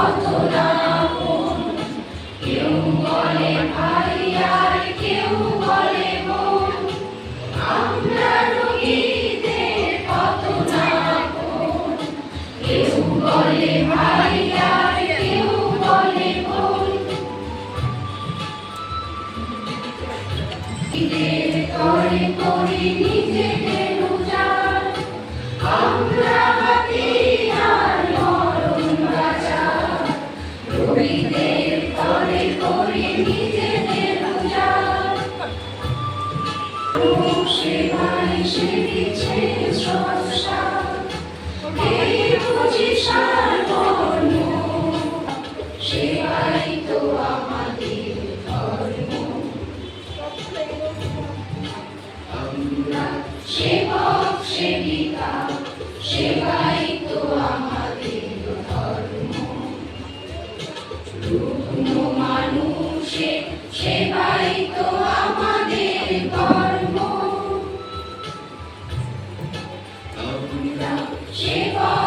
কত না আপন। কেউ বলে ভাই আর কেউ বলে বোন, আমরা রোগীদের কত না আপন। কেউ বলে ভাই আর কেউ বলে বোন। নিজেদের করে করি নিজেদের উজাড়, আমরা হাতিয়ার মরণ বাঁচার। রোগীদের করে করি নিজেদের উজাড়, সেবায় সে দিচ্ছে স্রষ্টা, এই বুঝি সারবর্ণ। সেবাই তো আমাদের ধর্ম, আমরা সেবক সেবিকা, সেবাই তো আমাদের ধর্ম। রুগ্ন মানুষের সেবাই তো